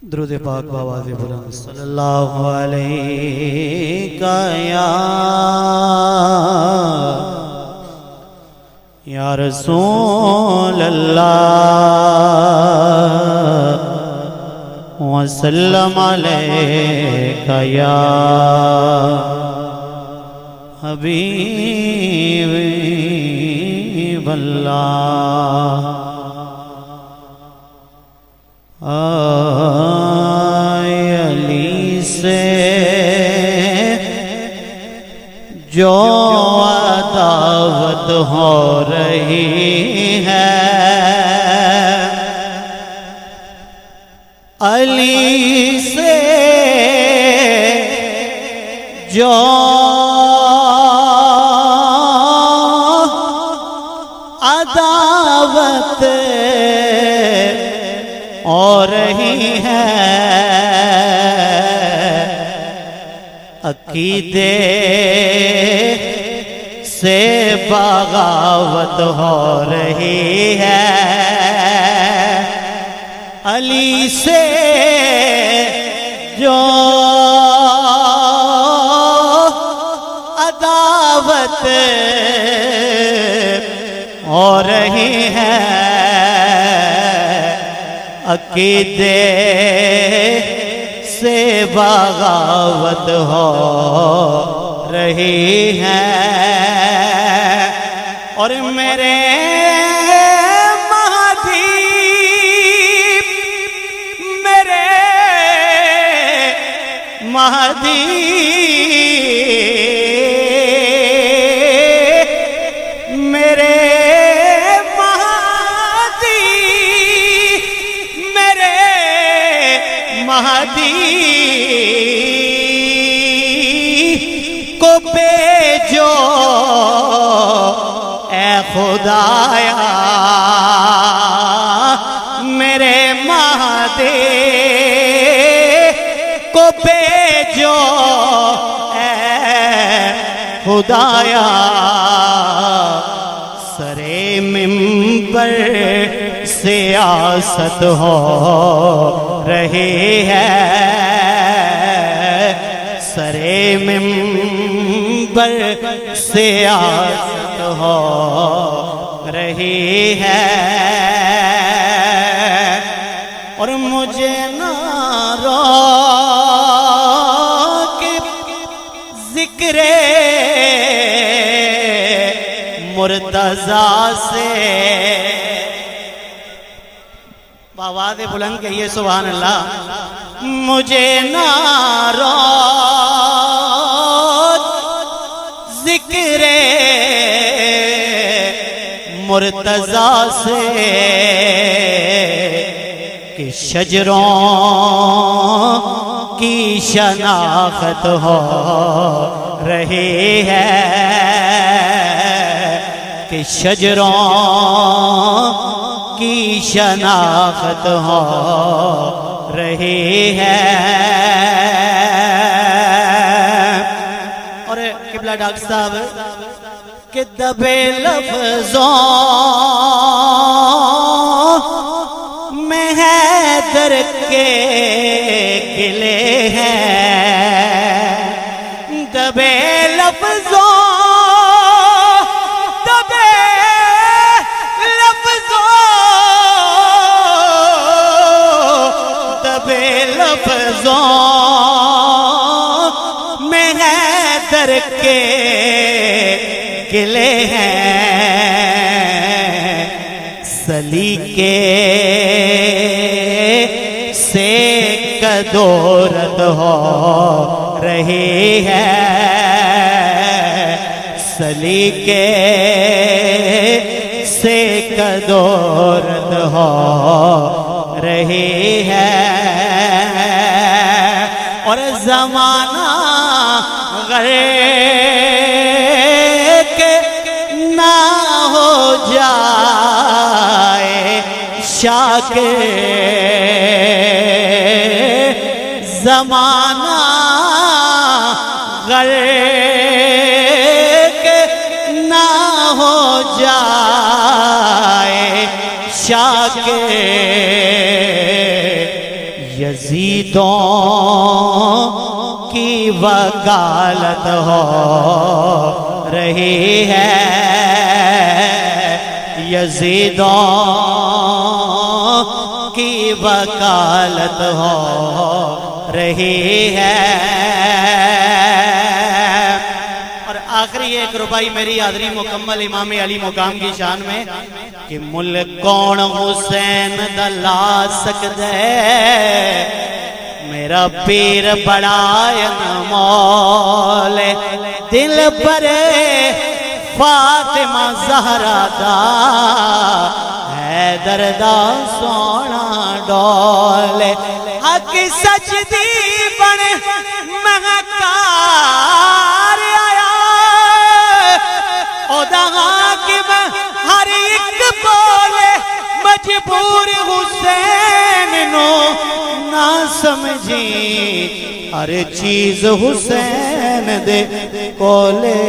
درود پاک بآواز بلند صلی اللہ علیہ یا رسول اللہ وسلم علیکہ یا حبیب اللہ علی سے جو عداوت ہو رہی ہے علی سے جو عداوت ہو رہی ہے عقیدے سے بغاوت ہو رہی ہے علی سے جو عداوت ہو رہی ہے عقیدے سے بغاوت ہو رہی ہے اور میرے مہدی مہدی کو بھیجو اے خدایا میرے مہدی کو بھیجو اے خدایا سرے ممبر سیاست ہو رہی ہے سرے ممبر سیاست ہو رہی ہے اور مجھے نہ روک ذکر مرتضیٰ سے آواز بلند کہیے سبحان اللہ مجھے نہ روک ذکر مرتضیٰ سے کہ شجروں کی شناخت ہو رہی ہے کہ شجروں کی شناخت ہو رہی ہے اور قبلہ ڈاکٹر صاحب کہ دبے لفظوں میں حیدر کے گلے ہیں دبے لفظوں میں حیدر کے گلے ہیں سلیقے سے کدورت ہو رہی ہے سلیقے سے کدورت ہو رہی ہے اور زمانہ غرق نہ ہو جائے شاکر زمانہ غرق نہ ہو جائے شاکر یزیدوں کی وکالت ہو رہی ہے، یزیدوں کی وکالت ہو رہی ہے۔ اور آخری ایک ربائی میری حاضری مکمل امام علی مقام کی شان میں کہ ملک کون حسین دلا سکدے، میرا پیر بڑا انمول دل برے فاطمہ زہرا دا حیدر دا سونا ڈول، حق سجدی بن مہکار آیا، او دا حاکم ہر ایک بولے مجبور حسین نو نہ سمجھی، ہر چیز حسین دے کولے